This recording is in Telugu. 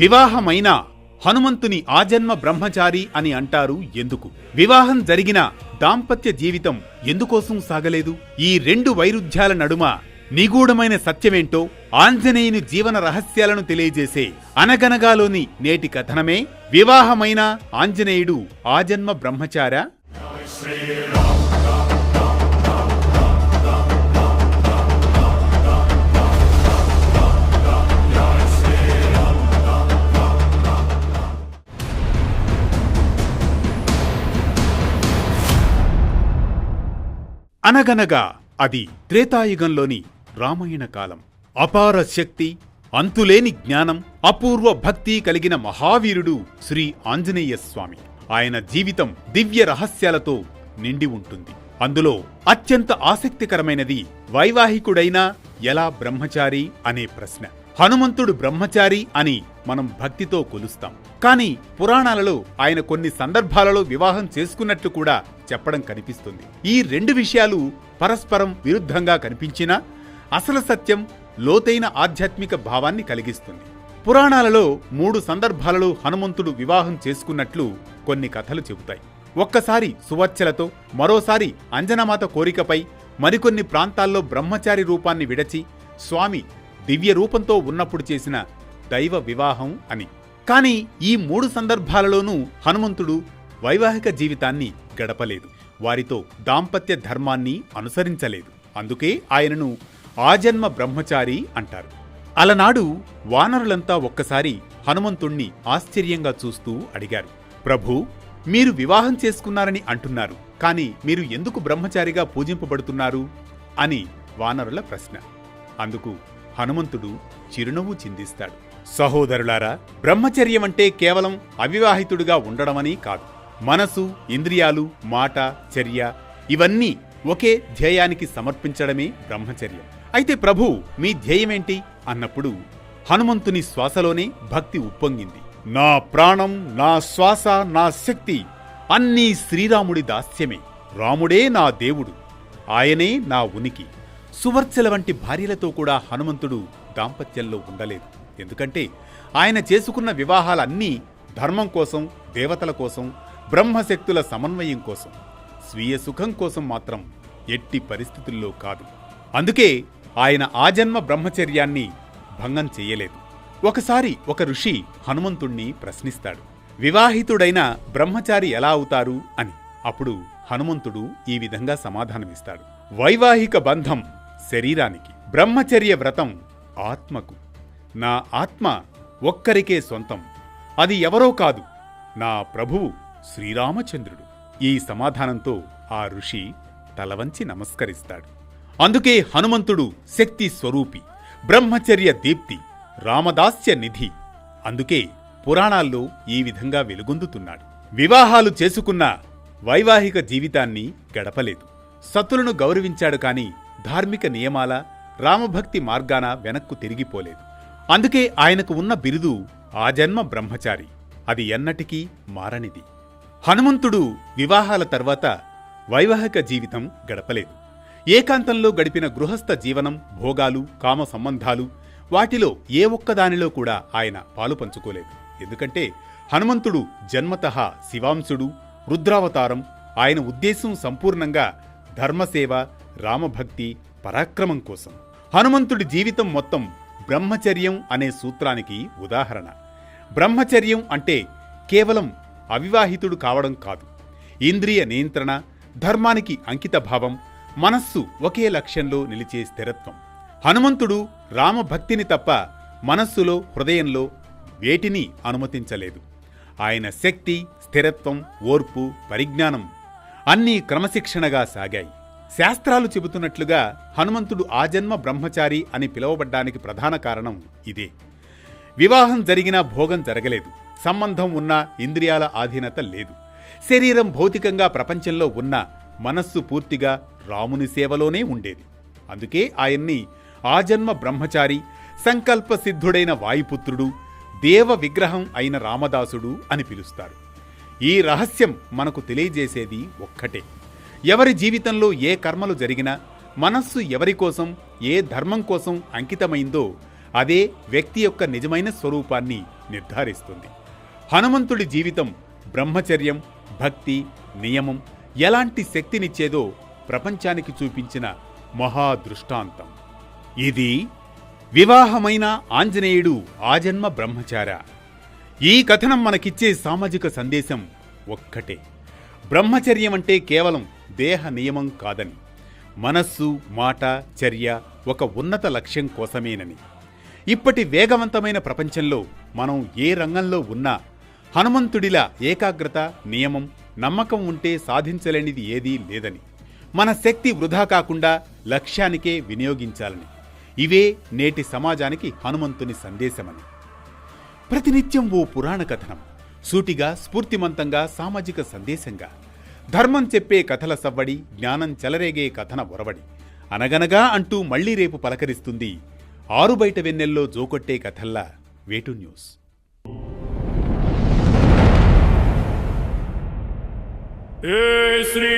వివాహమైన హనుమంతుని ఆజన్మ బ్రహ్మచారి అని అంటారు ఎందుకు? వివాహం జరిగిన దాంపత్య జీవితం ఎందుకోసం సాగలేదు? ఈ రెండు వైరుధ్యాల నడుమ నిగూఢమైన సత్యమేంటో ఆంజనేయుని జీవన రహస్యాలను తెలియజేసే అనగనగాలోని నేటి కథనమే వివాహమైన ఆంజనేయుడు ఆజన్మ బ్రహ్మచారి. అనగనగా అది త్రేతాయుగంలోని రామాయణ కాలం. అపార శక్తి, అంతులేని జ్ఞానం, అపూర్వ భక్తి కలిగిన మహావీరుడు శ్రీ ఆంజనేయ స్వామి. ఆయన జీవితం దివ్య రహస్యాలతో నిండి ఉంటుంది. అందులో అత్యంత ఆసక్తికరమైనది వైవాహికుడైనా ఎలా బ్రహ్మచారి అనే ప్రశ్న. హనుమంతుడు బ్రహ్మచారి అని మనం భక్తితో కొలుస్తాం. కానీ పురాణాలలో ఆయన కొన్ని సందర్భాలలో వివాహం చేసుకున్నట్లు కూడా చెప్పడం కనిపిస్తుంది. ఈ రెండు విషయాలు పరస్పరం విరుద్ధంగా కనిపించినా అసలు సత్యం లోతైన ఆధ్యాత్మిక భావాన్ని కలిగిస్తుంది. పురాణాలలో 3 సందర్భాలలో హనుమంతుడు వివాహం చేసుకున్నట్లు కొన్ని కథలు చెబుతాయి. ఒక్కసారి సువర్చలతో, మరోసారి అంజనమాత కోరికపై, మరికొన్ని ప్రాంతాల్లో బ్రహ్మచారి రూపాన్ని విడచి స్వామి దివ్య రూపంతో ఉన్నప్పుడు చేసిన దైవ వివాహం అని. కానీ ఈ 3 సందర్భాలలోనూ హనుమంతుడు వైవాహిక జీవితాన్ని గడపలేదు. వారితో దాంపత్య ధర్మాన్ని అనుసరించలేదు. అందుకే ఆయనను ఆజన్మ బ్రహ్మచారి అంటారు. అలనాడు వానరులంతా ఒక్కసారి హనుమంతుణ్ణి ఆశ్చర్యంగా చూస్తూ అడిగారు, ప్రభూ, మీరు వివాహం చేసుకున్నారని అంటున్నారు, కానీ మీరు ఎందుకు బ్రహ్మచారిగా పూజింపబడుతున్నారు అని వానరుల ప్రశ్న. అందుకు హనుమంతుడు చిరునవ్వు చిందిస్తాడు. సహోదరులారా, బ్రహ్మచర్యమంటే కేవలం అవివాహితుడిగా ఉండడమని కాదు. మనసు, ఇంద్రియాలు, మాట, చర్య ఇవన్నీ ఒకే ధ్యేయానికి సమర్పించడమే బ్రహ్మచర్యం. అయితే ప్రభు, మీ ధ్యేయమేంటి అన్నప్పుడు హనుమంతుని శ్వాసలోనే భక్తి ఉప్పొంగింది. నా ప్రాణం, నా శ్వాస, నా శక్తి అన్నీ శ్రీరాముడి దాస్యమే. రాముడే నా దేవుడు, ఆయనే నా ఉనికి. సువర్చల వంటి భార్యలతో కూడా హనుమంతుడు దాంపత్యంలో ఉండలేదు. ఎందుకంటే ఆయన చేసుకున్న వివాహాలన్నీ ధర్మం కోసం, దేవతల కోసం, బ్రహ్మశక్తుల సమన్వయం కోసం, స్వీయ సుఖం కోసం మాత్రం ఎట్టి పరిస్థితుల్లో కాదు. అందుకే ఆయన ఆజన్మ బ్రహ్మచర్యాన్ని భంగం చెయ్యలేదు. ఒకసారి ఒక ఋషి హనుమంతుణ్ణి ప్రశ్నిస్తాడు, వివాహితుడైన బ్రహ్మచారి ఎలా అవుతారు అని. అప్పుడు హనుమంతుడు ఈ విధంగా సమాధానమిస్తాడు, వైవాహిక బంధం శరీరానికి, బ్రహ్మచర్య వ్రతం ఆత్మకు. నా ఆత్మ ఒక్కరికే సొంతం, అది ఎవరో కాదు, నా ప్రభువు శ్రీరామచంద్రుడు. ఈ సమాధానంతో ఆ ఋషి తలవంచి నమస్కరిస్తాడు. అందుకే హనుమంతుడు శక్తి స్వరూపి, బ్రహ్మచర్య దీప్తి, రామదాస్య నిధి. అందుకే పురాణాల్లో ఈ విధంగా వెలుగొందుతున్నాడు. వివాహాలు చేసుకున్న వైవాహిక జీవితాన్ని గడపలేదు. సతులను గౌరవించాడు కాని ధార్మిక నియమాల, రామభక్తి మార్గాన వెనక్కు తిరిగిపోలేదు. అందుకే ఆయనకు ఉన్న బిరుదు ఆజన్మ బ్రహ్మచారి. అది ఎన్నటికీ మారనిది. హనుమంతుడు వివాహాల తర్వాత వైవాహిక జీవితం గడపలేదు. ఏకాంతంలో గడిపిన గృహస్థ జీవనం, భోగాలు, కామ సంబంధాలు, వాటిలో ఏ ఒక్కదానిలో కూడా ఆయన పాలు పంచుకోలేదు. ఎందుకంటే హనుమంతుడు జన్మతః శివాంశుడు, రుద్రావతారం. ఆయన ఉద్దేశం సంపూర్ణంగా ధర్మసేవ, రామభక్తి, పరాక్రమం కోసం. హనుమంతుడి జీవితం మొత్తం బ్రహ్మచర్యం అనే సూత్రానికి ఉదాహరణ. బ్రహ్మచర్యం అంటే కేవలం అవివాహితుడు కావడం కాదు. ఇంద్రియ నియంత్రణ, ధర్మానికి అంకితభావం, మనస్సు ఒకే లక్ష్యంలో నిలిచే స్థిరత్వం. హనుమంతుడు రామభక్తిని తప్ప మనస్సులో, హృదయంలో వేటిని అనుమతించలేదు. ఆయన శక్తి, స్థిరత్వం, ఓర్పు, పరిజ్ఞానం అన్నీ క్రమశిక్షణగా సాగాయి. శాస్త్రాలు చెబుతున్నట్లుగా హనుమంతుడు ఆజన్మ బ్రహ్మచారి అని పిలువబడ్డానికి ప్రధాన కారణం ఇదే. వివాహం జరిగినా భోగం జరగలేదు, సంబంధం ఉన్నా ఇంద్రియాల ఆధీనత లేదు. శరీరం భౌతికంగా ప్రపంచంలో ఉన్న మనస్సు పూర్తిగా రాముని సేవలోనే ఉండేది. అందుకే ఆయన్ని ఆజన్మ బ్రహ్మచారి, సంకల్ప సిద్ధుడైన వాయుపుత్రుడు, దేవ విగ్రహం అయిన రామదాసుడు అని పిలుస్తారు. ఈ రహస్యం మనకు తెలియజేసేది ఒక్కటే, ఎవరి జీవితంలో ఏ కర్మలు జరిగినా, మనస్సు ఎవరి కోసం, ఏ ధర్మం కోసం అంకితమైందో అదే వ్యక్తి యొక్క నిజమైన స్వరూపాన్ని నిర్ధారిస్తుంది. హనుమంతుడి జీవితం బ్రహ్మచర్యం, భక్తి, నియమం ఎలాంటి శక్తినిచ్చేదో ప్రపంచానికి చూపించిన మహాదృష్టాంతం. ఇది వివాహమైన ఆంజనేయుడు ఆజన్మ బ్రహ్మచార. ఈ కథనం మనకిచ్చే సామాజిక సందేశం ఒక్కటే: బ్రహ్మచర్యం అంటే కేవలం దేహ నియమం కాదని, మనస్సు, మాట, చర్య ఒక ఉన్నత లక్ష్యం కోసమేనని. ఇప్పటి వేగవంతమైన ప్రపంచంలో మనం ఏ రంగంలో ఉన్నా హనుమంతుడిలా ఏకాగ్రత, నియమం, నమ్మకం ఉంటే సాధించలేనిది ఏదీ లేదని, మన శక్తి వృధా కాకుండా లక్ష్యానికే వినియోగించాలని. ఇవే నేటి సమాజానికి హనుమంతుని సందేశమని. ప్రతినిత్యం ఓ పురాణ కథనం, సూటిగా, స్ఫూర్తిమంతంగా, సామాజిక సందేశంగా, ధర్మం చెప్పే కథల సవ్వడి, జ్ఞానం చెలరేగే కథన ఒరవడి. అనగనగా అంటూ మళ్లీ రేపు పలకరిస్తుంది ఆరుబయట వెన్నెల్లో జోకొట్టే కథల్లా వేటు న్యూస్. ఏ శ్రీ